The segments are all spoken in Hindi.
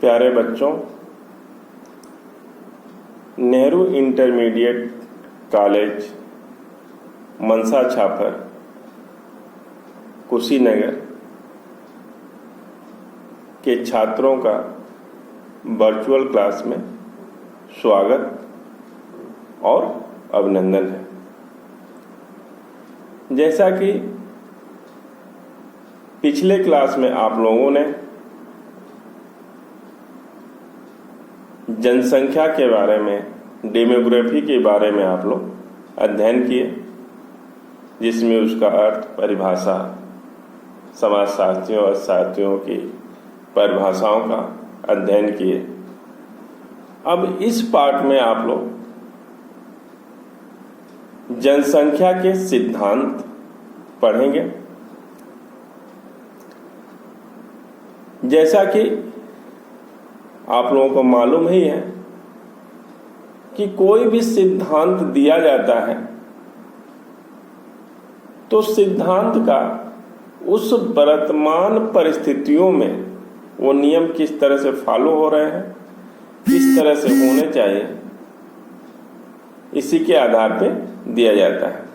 प्यारे बच्चों, नेहरू इंटरमीडिएट कॉलेज मनसा छापर कुशीनगर के छात्रों का वर्चुअल क्लास में स्वागत और अभिनंदन है। जैसा कि पिछले क्लास में आप लोगों ने जनसंख्या के बारे में, डेमोग्राफी के बारे में आप लोग अध्ययन किए, जिसमें उसका अर्थ, परिभाषा, समाजशास्त्रियों और अर्थशास्त्रियों की परिभाषाओं का अध्ययन किए। अब इस पाठ में आप लोग जनसंख्या के सिद्धांत पढ़ेंगे। जैसा कि आप लोगों को मालूम ही है कि कोई भी सिद्धांत दिया जाता है तो सिद्धांत का उस वर्तमान परिस्थितियों में वो नियम किस तरह से फॉलो हो रहे हैं, किस तरह से होने चाहिए, इसी के आधार पे दिया जाता है।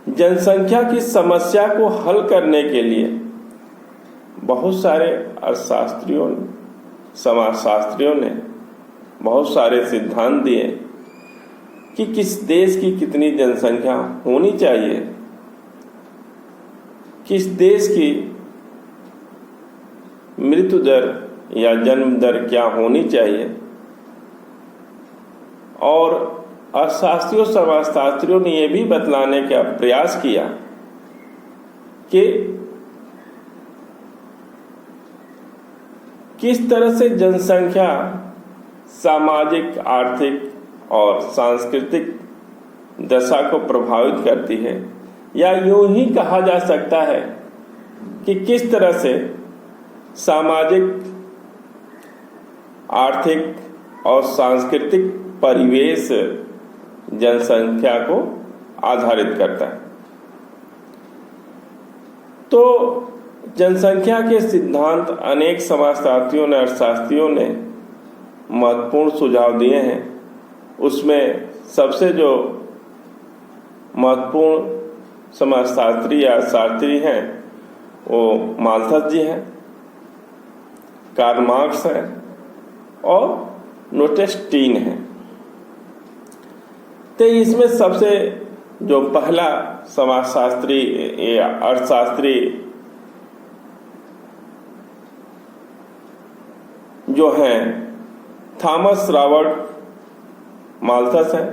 जनसंख्या की समस्या को हल करने के लिए बहुत सारे अर्थशास्त्रियों, समाजशास्त्रियों ने बहुत सारे सिद्धांत दिए कि किस देश की कितनी जनसंख्या होनी चाहिए, किस देश की मृत्यु दर या जन्म दर क्या होनी चाहिए। और अर्थशास्त्रियों, समाजशास्त्रियों ने यह भी बतलाने का प्रयास किया कि किस तरह से जनसंख्या सामाजिक, आर्थिक और सांस्कृतिक दशा को प्रभावित करती है, या यूं ही कहा जा सकता है कि किस तरह से सामाजिक, आर्थिक और सांस्कृतिक परिवेश जनसंख्या को आधारित करता है। तो जनसंख्या के सिद्धांत अनेक समाजशास्त्रियों ने, अर्थशास्त्रियों ने महत्वपूर्ण सुझाव दिए हैं। उसमें सबसे जो महत्वपूर्ण समाजशास्त्री या शास्त्री हैं वो माल्थस जी हैं, कार्ल मार्क्स हैं और नोटेस्टीन हैं। तो इसमें सबसे जो पहला समाजशास्त्री या अर्थशास्त्री जो हैं थॉमस रॉबर्ट माल्थस हैं,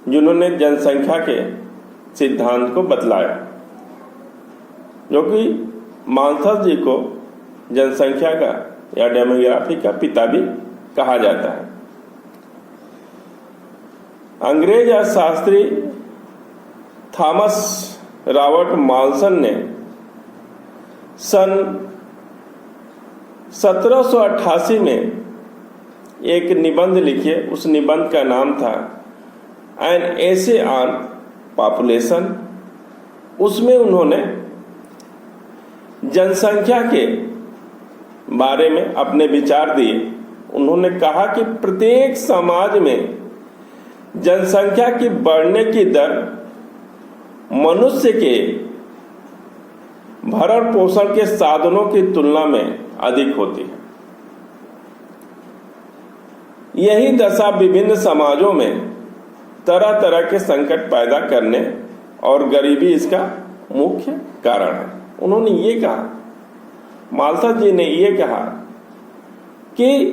जिन्होंने जनसंख्या के सिद्धांत को बतलाया, जो कि माल्थस जी को जनसंख्या का या डेमोग्राफी का पिता भी कहा जाता है। अंग्रेज अर्थशास्त्री थॉमस रॉबर्ट माल्थस ने सन 1788 में एक निबंध लिखे। उस निबंध का नाम था एन एसे ऑन पॉपुलेशन। उसमें उन्होंने जनसंख्या के बारे में अपने विचार दिए। उन्होंने कहा कि प्रत्येक समाज में जनसंख्या की बढ़ने की दर मनुष्य के भरण पोषण के साधनों की तुलना में अधिक होती है। यही दशा विभिन्न समाजों में तरह तरह के संकट पैदा करने और गरीबी इसका मुख्य कारण है। उन्होंने ये कहा, माल्थस जी ने ये कहा कि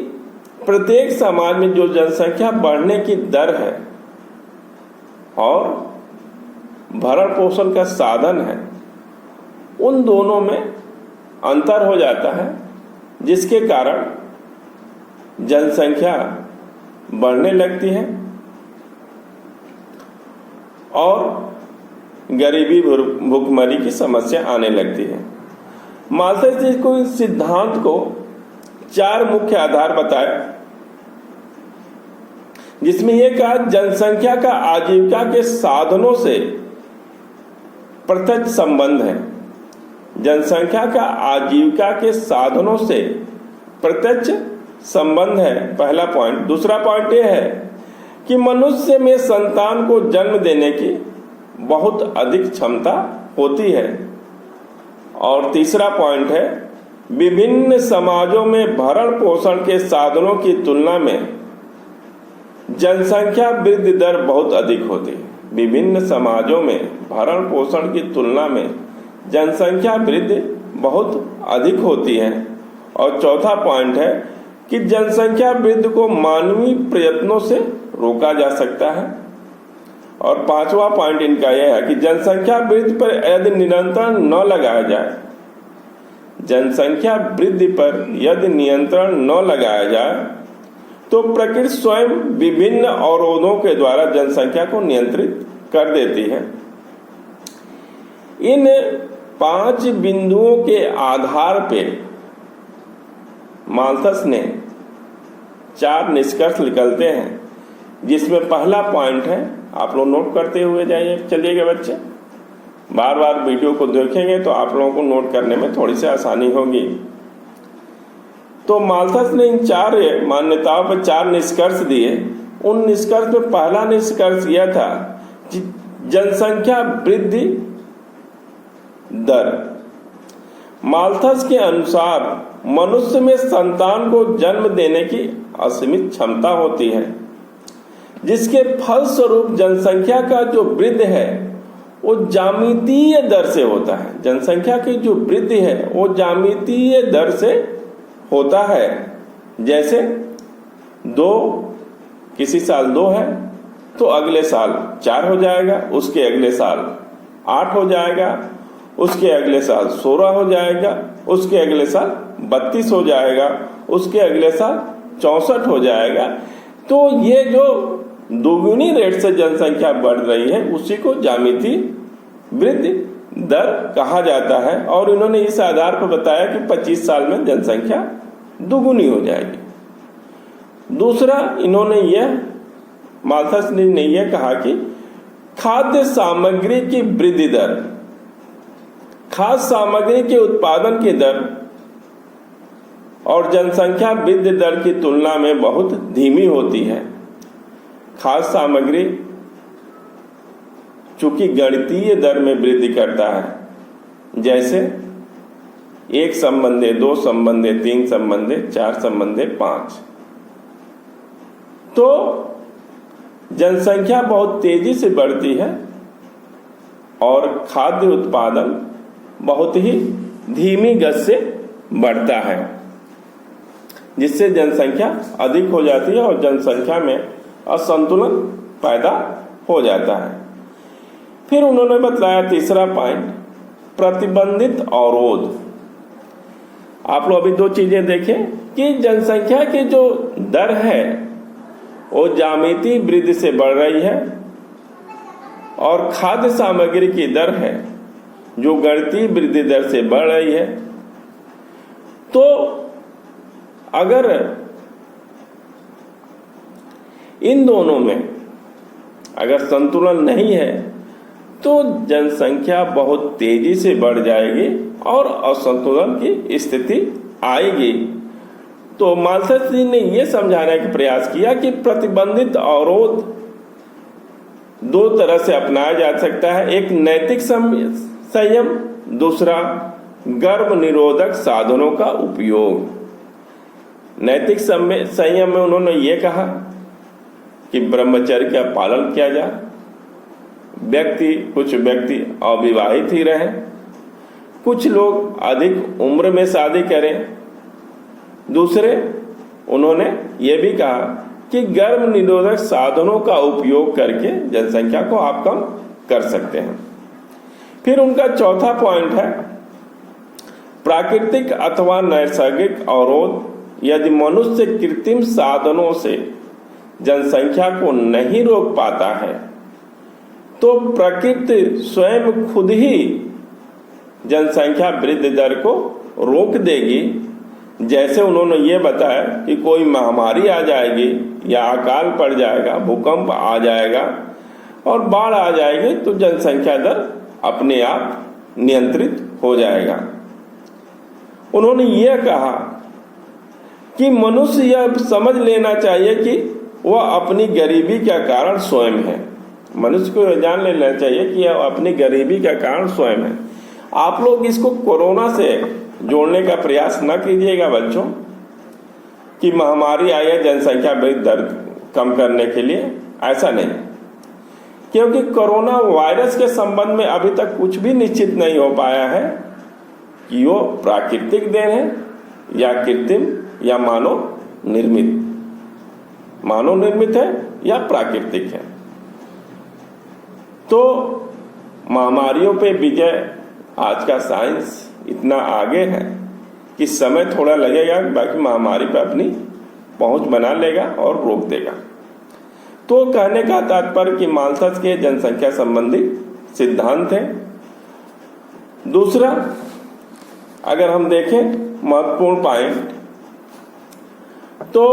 प्रत्येक समाज में जो जनसंख्या बढ़ने की दर है और भरण पोषण का साधन है, उन दोनों में अंतर हो जाता है, जिसके कारण जनसंख्या बढ़ने लगती है और गरीबी, भूखमरी की समस्या आने लगती है। माल्थस जी को इस सिद्धांत को 4 मुख्य आधार बताए, जिसमें यह कहा जनसंख्या का आजीविका के साधनों से प्रत्यक्ष संबंध है। जनसंख्या का आजीविका के साधनों से प्रत्यक्ष संबंध है, पहला पॉइंट। दूसरा पॉइंट यह है कि मनुष्य में संतान को जन्म देने की बहुत अधिक क्षमता होती है। और तीसरा पॉइंट है, विभिन्न समाजों में भरण पोषण के साधनों की तुलना में जनसंख्या वृद्धि दर बहुत अधिक होती है। विभिन्न समाजों में भरण पोषण की तुलना में जनसंख्या वृद्धि बहुत अधिक होती है। और चौथा पॉइंट है कि जनसंख्या वृद्धि को मानवीय प्रयत्नों से रोका जा सकता है। और पांचवा पॉइंट इनका यह है कि जनसंख्या वृद्धि पर यदि नियंत्रण न लगाया जाए, जनसंख्या वृद्धि पर यदि नियंत्रण न लगाया जाए तो प्रकृति स्वयं विभिन्न अवरोधों के द्वारा जनसंख्या को नियंत्रित कर देती है। इन 5 बिंदुओं के आधार पे माल्थस ने 4 निष्कर्ष निकलते हैं, जिसमें पहला पॉइंट है, आप लोग नोट करते हुए जाइए, चलिएगा बच्चे। बार बार वीडियो को देखेंगे तो आप लोगों को नोट करने में थोड़ी सी आसानी होगी। तो माल्थस ने इन 4 मान्यताओं पर 4 निष्कर्ष दिए। उन निष्कर्ष में पहला निष्कर्ष यह था कि जनसंख्या वृद्धि दर। माल्थस के अनुसार मनुष्य में संतान को जन्म देने की असीमित क्षमता होती है, जिसके फलस्वरूप जनसंख्या का जो वृद्धि है वो ज्यामितीय दर से होता है। जनसंख्या की जो वृद्धि है वो ज्यामितीय दर से होता है। जैसे 2 किसी साल 2 है तो अगले साल 4 हो जाएगा, उसके अगले साल 8 हो जाएगा, उसके अगले साल 16 हो जाएगा, उसके अगले साल 32 हो जाएगा, उसके अगले साल 64 हो जाएगा। तो ये जो दोगुनी रेट से जनसंख्या बढ़ रही है उसी को ज्यामितीय वृद्धि दर कहा जाता है। और इन्होंने इस आधार पर बताया कि 25 साल में जनसंख्या दुगुनी हो जाएगी। दूसरा इन्होंने यह माल्थस ने यह कहा कि खाद्य सामग्री की वृद्धि दर, खाद्य सामग्री के उत्पादन की दर और जनसंख्या वृद्धि दर की तुलना में बहुत धीमी होती है। खाद्य सामग्री चूंकि गणितीय दर में वृद्धि करता है, जैसे 1 संबंधे 2 संबंधे 3 संबंधे 4 संबंधे 5, तो जनसंख्या बहुत तेजी से बढ़ती है और खाद्य उत्पादन बहुत ही धीमी गति से बढ़ता है, जिससे जनसंख्या अधिक हो जाती है और जनसंख्या में असंतुलन पैदा हो जाता है। फिर उन्होंने बताया तीसरा पॉइंट, प्रतिबंधित अवरोध। आप लोग अभी 2 चीजें देखें कि जनसंख्या की जो दर है वो ज्यामितीय वृद्धि से बढ़ रही है और खाद्य सामग्री की दर है जो गणितीय वृद्धि दर से बढ़ रही है। तो अगर इन दोनों में अगर संतुलन नहीं है तो जनसंख्या बहुत तेजी से बढ़ जाएगी और असंतुलन की स्थिति आएगी। तो माल्थस जी ने यह समझाने का प्रयास किया कि प्रतिबंधित अवरोध 2 तरह से अपनाया जा सकता है, एक नैतिक संयम, दूसरा गर्भ निरोधक साधनों का उपयोग। नैतिक संयम में उन्होंने ये कहा कि ब्रह्मचर्य का पालन किया जाए, कुछ व्यक्ति अविवाहित ही रहे, कुछ लोग अधिक उम्र में शादी करें। दूसरे उन्होंने ये भी कहा कि गर्भ निरोधक साधनों का उपयोग करके जनसंख्या को आप कम कर सकते हैं। फिर उनका चौथा पॉइंट है प्राकृतिक अथवा नैसर्गिक अवरोध। यदि मनुष्य कृत्रिम साधनों से जनसंख्या को नहीं रोक पाता है तो प्रकृति स्वयं खुद ही जनसंख्या वृद्धि दर को रोक देगी। जैसे उन्होंने ये बताया कि कोई महामारी आ जाएगी या अकाल पड़ जाएगा, भूकंप आ जाएगा और बाढ़ आ जाएगी तो जनसंख्या दर अपने आप नियंत्रित हो जाएगा। उन्होंने यह कहा कि मनुष्य यह समझ लेना चाहिए कि वह अपनी गरीबी का कारण स्वयं है। मनुष्य को यह जान लेना चाहिए कि यह अपनी गरीबी का कारण स्वयं है। आप लोग इसको कोरोना से जोड़ने का प्रयास न कीजिएगा बच्चों, कि महामारी आई है जनसंख्या वृद्धि दर कम करने के लिए, ऐसा नहीं। क्योंकि कोरोना वायरस के संबंध में अभी तक कुछ भी निश्चित नहीं हो पाया है कि वो प्राकृतिक देन है या कृत्रिम या मानव निर्मित है या प्राकृतिक है। तो महामारियों पे विजय, आज का साइंस इतना आगे है कि समय थोड़ा लगेगा, बाकी महामारी पे अपनी पहुंच बना लेगा और रोक देगा। तो कहने का तात्पर्य कि माल्थस के जनसंख्या संबंधी सिद्धांत है। दूसरा, अगर हम देखें महत्वपूर्ण पॉइंट, तो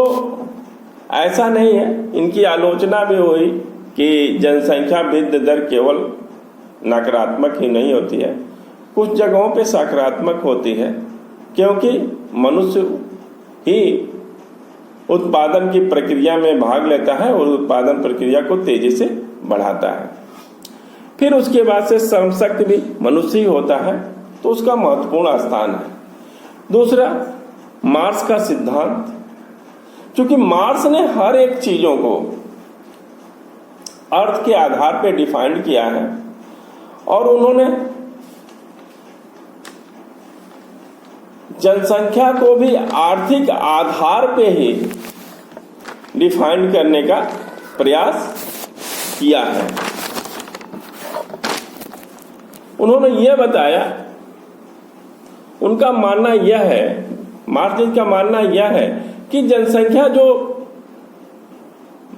ऐसा नहीं है, इनकी आलोचना भी हुई कि जनसंख्या वृद्धि दर केवल नकारात्मक ही नहीं होती है, कुछ जगहों पे सकारात्मक होती है, क्योंकि मनुष्य ही उत्पादन की प्रक्रिया में भाग लेता है और उत्पादन प्रक्रिया को तेजी से बढ़ाता है। फिर उसके बाद से श्रम शक्ति भी मनुष्य ही होता है, तो उसका महत्वपूर्ण स्थान है। दूसरा, मार्क्स का सिद्धांत, क्योंकि मार्क्स ने हर एक चीजों को अर्थ के आधार पर डिफाइन किया है और उन्होंने जनसंख्या को भी आर्थिक आधार पे ही डिफाइन करने का प्रयास किया है। उन्होंने यह बताया, उनका मानना यह है, मार्क्स का मानना यह है कि जनसंख्या जो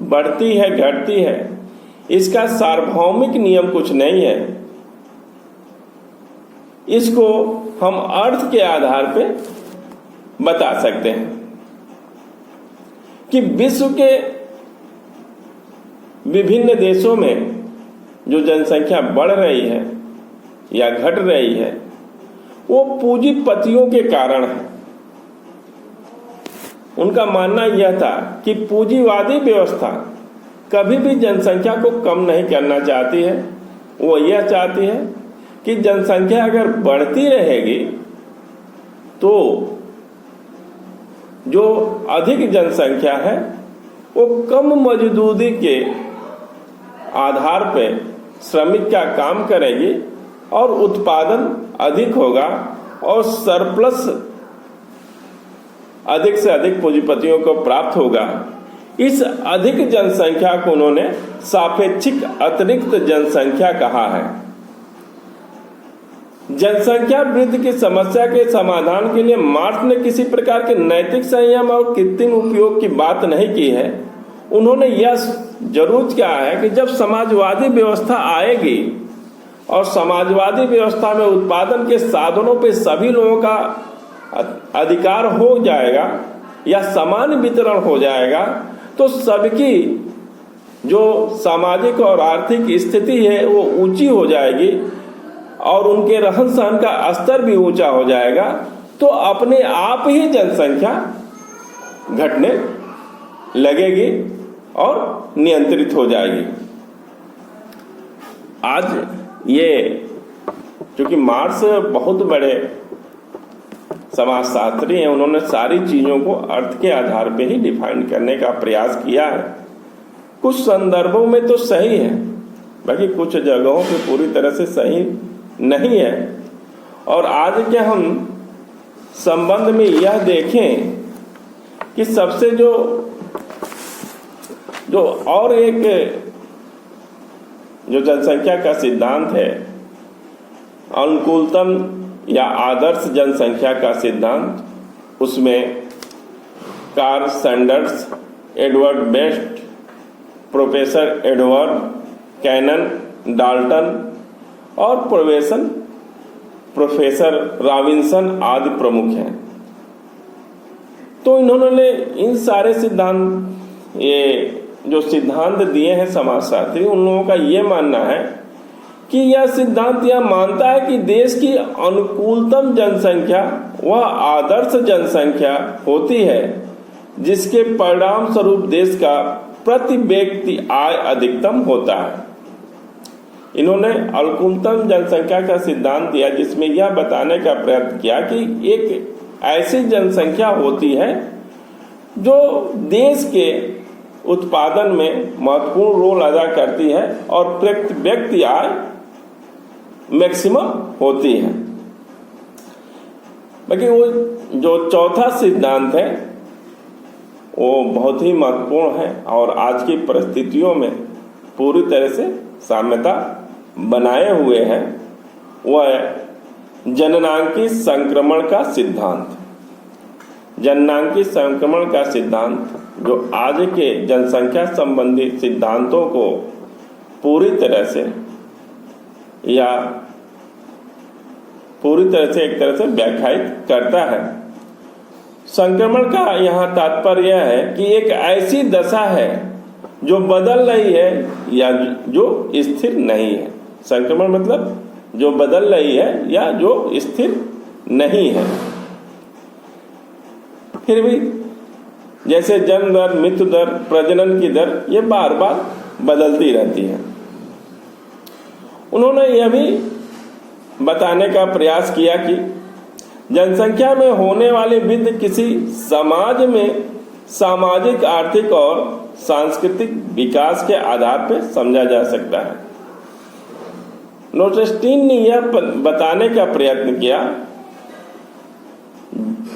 बढ़ती है घटती है, इसका सार्वभौमिक नियम कुछ नहीं है। इसको हम अर्थ के आधार पे बता सकते हैं कि विश्व के विभिन्न देशों में जो जनसंख्या बढ़ रही है या घट रही है, वो पूंजीपतियों के कारण है। उनका मानना यह था कि पूंजीवादी व्यवस्था कभी भी जनसंख्या को कम नहीं करना चाहती है। वो यह चाहती है कि जनसंख्या अगर बढ़ती रहेगी तो जो अधिक जनसंख्या है वो कम मजदूरी के आधार पे श्रमिक का काम करेगी और उत्पादन अधिक होगा और सरप्लस अधिक से अधिक पूंजीपतियों को प्राप्त होगा। इस अधिक जनसंख्या को उन्होंने सापेक्षिक अतिरिक्त जनसंख्या कहा है। जनसंख्या वृद्धि की समस्या के समाधान के लिए मार्क्स ने किसी प्रकार के नैतिक संयम और कृत्रिम उपयोग की बात नहीं की है। उन्होंने यह जरूर कहा है कि जब समाजवादी व्यवस्था आएगी और समाजवादी व्यवस्था में उत्पादन के साधनों पे सभी लोगों का अधिकार हो जाएगा या समान वितरण हो जाएगा, तो सबकी जो सामाजिक और आर्थिक स्थिति है वो ऊंची हो जाएगी और उनके रहन सहन का स्तर भी ऊंचा हो जाएगा, तो अपने आप ही जनसंख्या घटने लगेगी और नियंत्रित हो जाएगी। आज ये क्योंकि मार्क्स बहुत बड़े समाजशास्त्री हैं, उन्होंने सारी चीजों को अर्थ के आधार पे ही डिफाइन करने का प्रयास किया है। कुछ संदर्भों में तो सही है, बाकी कुछ जगहों पे पूरी तरह से सही नहीं है। और आज के हम संबंध में यह देखें कि सबसे जो और एक जो जनसंख्या का सिद्धांत है, अनुकूलतम या आदर्श जनसंख्या का सिद्धांत, उसमें Karl Sanders, Edward Best, professor Edward Cannan, Dalton और प्रोफेसर रॉबिन्सन आदि प्रमुख हैं। तो इन्होंने इन सारे सिद्धांत, ये जो सिद्धांत दिए हैं समाजशास्त्री, उन लोगों का ये मानना है कि यह सिद्धांत यह मानता है कि देश की अनुकूलतम जनसंख्या वह आदर्श जनसंख्या होती है जिसके परिणाम स्वरूप देश का प्रति व्यक्ति आय अधिकतम होता है। इन्होंने अनुकूलतम जनसंख्या का सिद्धांत दिया जिसमें यह बताने का प्रयत्न किया कि एक ऐसी जनसंख्या होती है जो देश के उत्पादन में महत्वपूर्ण रोल अदा करती है और प्रति व्यक्ति आय मैक्सिमम होती है। बाकी वो जो चौथा सिद्धांत है वो बहुत ही महत्वपूर्ण है और आज की परिस्थितियों में पूरी तरह से साम्यता बनाए हुए है। वह जननांकी संक्रमण का सिद्धांत। जननांकी संक्रमण का सिद्धांत जो आज के जनसंख्या संबंधी सिद्धांतों को पूरी तरह से एक तरह से व्याख्यायित करता है। संक्रमण का यहाँ तात्पर्य यह है कि एक ऐसी दशा है जो बदल रही है या जो स्थिर नहीं है। संक्रमण मतलब जो बदल रही है या जो स्थिर नहीं है। फिर भी जैसे जन्म दर, मृत्यु दर, प्रजनन की दर ये बार बार बदलती रहती है। उन्होंने यह भी बताने का प्रयास किया कि जनसंख्या में होने वाली वृद्धि किसी समाज में सामाजिक, आर्थिक और सांस्कृतिक विकास के आधार पर समझा जा सकता है। नोटेस्टीन ने यह बताने का प्रयत्न किया,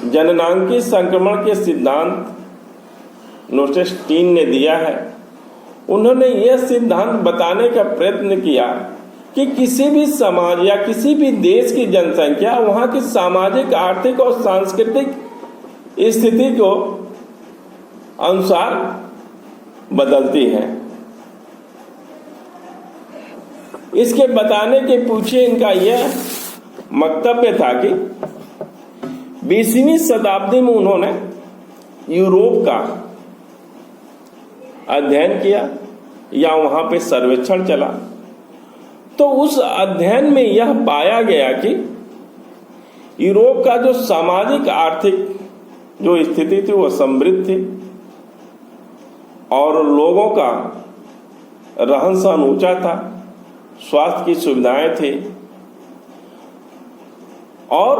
जननांकी संक्रमण के सिद्धांत नोटेस्टीन ने दिया है। उन्होंने यह सिद्धांत बताने का प्रयत्न किया कि किसी भी समाज या किसी भी देश की जनसंख्या वहां की सामाजिक, आर्थिक और सांस्कृतिक स्थिति को अनुसार बदलती है। इसके बताने के पीछे इनका यह वक्तव्य था कि 20वीं शताब्दी में उन्होंने यूरोप का अध्ययन किया या वहां पे सर्वेक्षण चला, तो उस अध्ययन में यह पाया गया कि यूरोप का जो सामाजिक, आर्थिक जो स्थिति थी वो समृद्ध थी और लोगों का रहन सहन ऊंचा था, स्वास्थ्य की सुविधाएं थी और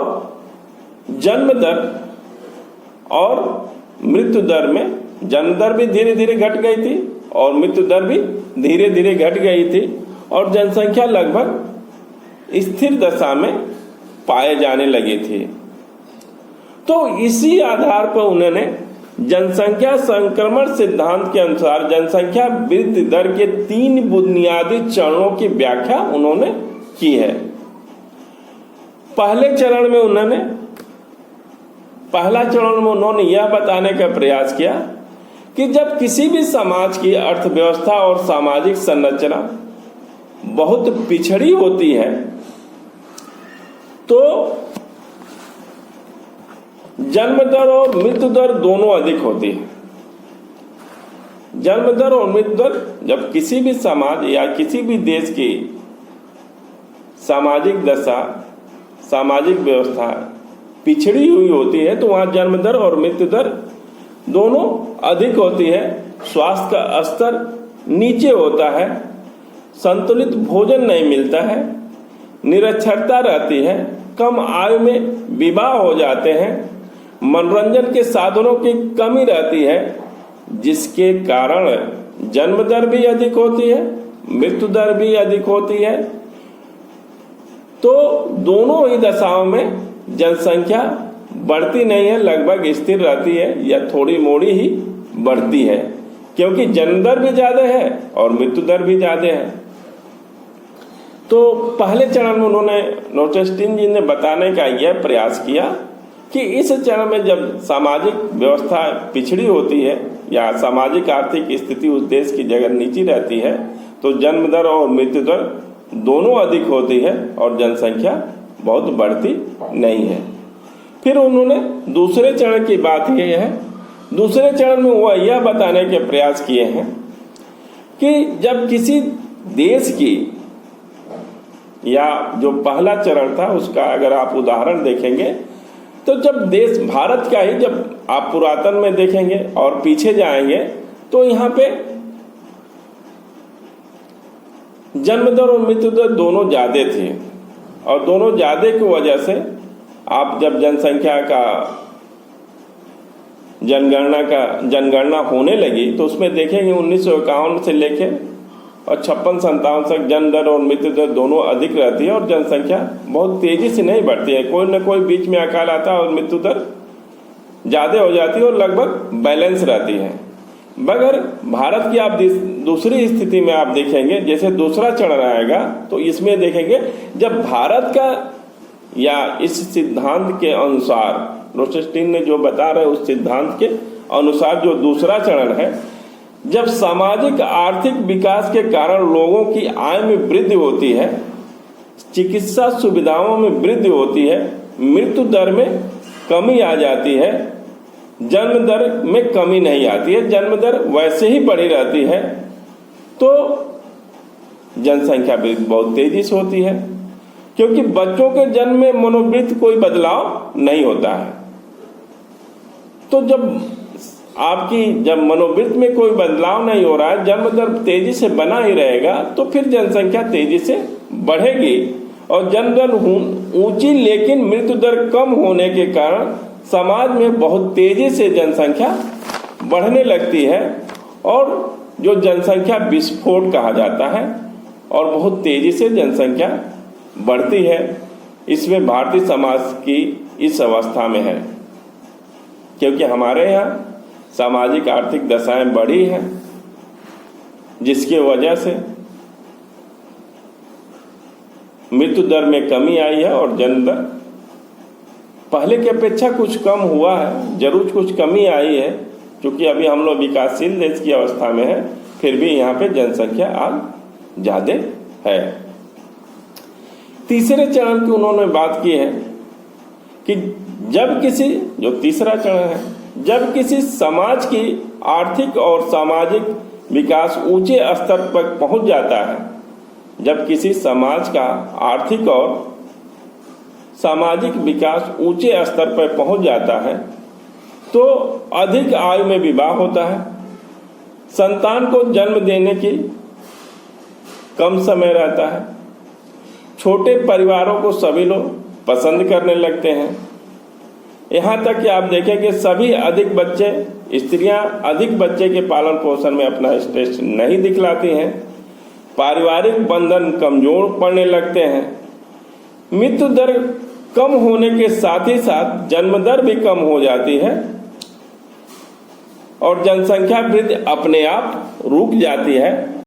जन्म दर और मृत्यु दर में जन्म दर भी धीरे धीरे घट गई थी और मृत्यु दर भी धीरे धीरे घट गई थी और जनसंख्या लगभग स्थिर दशा में पाए जाने लगी थी। तो इसी आधार पर उन्होंने जनसंख्या संक्रमण सिद्धांत के अनुसार जनसंख्या वृद्धि दर के 3 बुनियादी चरणों की व्याख्या उन्होंने की है। पहला चरण में उन्होंने यह बताने का प्रयास किया कि जब किसी भी समाज की अर्थव्यवस्था और सामाजिक संरचना बहुत पिछड़ी होती है तो जन्म दर और मृत्यु दर दोनों अधिक होती है। जन्म दर और मृत्यु दर जब किसी भी समाज या किसी भी देश की सामाजिक दशा, सामाजिक व्यवस्था पिछड़ी हुई होती है तो वहां जन्म दर और मृत्यु दर दोनों अधिक होती है। स्वास्थ्य का स्तर नीचे होता है, संतुलित भोजन नहीं मिलता है, निरक्षरता रहती है, कम आयु में विवाह हो जाते हैं, मनोरंजन के साधनों की कमी रहती है, जिसके कारण जन्म दर भी अधिक होती है, मृत्यु दर भी अधिक होती है। तो दोनों ही दशाओं में जनसंख्या बढ़ती नहीं है, लगभग स्थिर रहती है या थोड़ी मोड़ी ही बढ़ती है, क्योंकि जन्म दर भी ज्यादा है और मृत्यु दर भी ज्यादा है। तो पहले चरण में उन्होंने नोटेस्टीन जी ने बताने का यह प्रयास किया कि इस चरण में जब सामाजिक व्यवस्था पिछड़ी होती है या सामाजिक आर्थिक स्थिति उस देश की जगह नीची रहती है तो जन्म दर और मृत्यु दर दोनों अधिक होती है और जनसंख्या बहुत बढ़ती नहीं है। फिर उन्होंने दूसरे चरण की बात यह है, दूसरे चरण में वह यह बताने के प्रयास किए हैं कि जब किसी देश की या जो पहला चरण था उसका अगर आप उदाहरण देखेंगे तो जब देश भारत का ही जब आप पुरातन में देखेंगे और पीछे जाएंगे तो यहाँ पे जन्म दर और मृत्यु दर दोनों ज़्यादा थी, और दोनों ज़्यादा की वजह से आप जब जनसंख्या का जनगणना होने लगी तो उसमें देखेंगे 1951 से लेके और 56-57 तक जन्म दर और मृत्यु दर दोनों अधिक रहती है और जनसंख्या बहुत तेजी से नहीं बढ़ती है। कोई न कोई बीच में अकाल आता है और मृत्यु दर ज़्यादा हो जाती है और लगभग बैलेंस रहती है। मगर भारत की आप दूसरी स्थिति में आप देखेंगे, जैसे दूसरा चरण आएगा तो इसमें देखेंगे जब भारत का या इस सिद्धांत के अनुसार रोसेस्टीन ने जो बता रहे उस सिद्धांत के अनुसार जो दूसरा चरण है, जब सामाजिक आर्थिक विकास के कारण लोगों की आय में वृद्धि होती है, चिकित्सा सुविधाओं में वृद्धि होती है, मृत्यु दर में कमी आ जाती है, जन्म दर में कमी नहीं आती है, जन्म दर वैसे ही बढ़ी रहती है, तो जनसंख्या वृद्धि बहुत तेजी से होती है, क्योंकि बच्चों के जन्म में मनोवृत्ति कोई बदलाव नहीं होता है। तो जब मनोवृत्ति में कोई बदलाव नहीं हो रहा है, जन्म दर तेजी से बना ही रहेगा, तो फिर जनसंख्या तेजी से बढ़ेगी और जन्म दर ऊंची लेकिन मृत्यु दर कम होने के कारण समाज में बहुत तेजी से जनसंख्या बढ़ने लगती है और जो जनसंख्या विस्फोट कहा जाता है और बहुत तेजी से जनसंख्या बढ़ती है। इसमें भारतीय समाज की इस अवस्था में है, क्योंकि हमारे यहाँ सामाजिक आर्थिक दशाएं बढ़ी हैं, जिसकी वजह से मृत्यु दर में कमी आई है और जन्म दर पहले की अपेक्षा कुछ कम हुआ है, जरूर कुछ कमी आई है, क्योंकि अभी हम लोग विकासशील देश की अवस्था में है, फिर भी यहाँ पे जनसंख्या आज ज़्यादा है। तीसरे चरण की उन्होंने बात की है कि जब किसी, जो तीसरा चरण है, जब किसी समाज की आर्थिक और सामाजिक विकास ऊंचे स्तर पर पहुंच जाता है, जब किसी समाज का आर्थिक और सामाजिक विकास ऊंचे स्तर पर पहुंच जाता है तो अधिक आयु में विवाह होता है, संतान को जन्म देने की कम समय रहता है, छोटे परिवारों को सभी लोग पसंद करने लगते हैं, यहाँ तक कि आप देखें कि सभी अधिक बच्चे, स्त्रियां अधिक बच्चे के पालन पोषण में अपना इंटरेस्ट नहीं दिखलाती हैं, पारिवारिक बंधन कमजोर पड़ने लगते हैं, मृत्यु दर कम होने के साथ ही साथ जन्म दर भी कम हो जाती है और जनसंख्या वृद्धि अपने आप रुक जाती है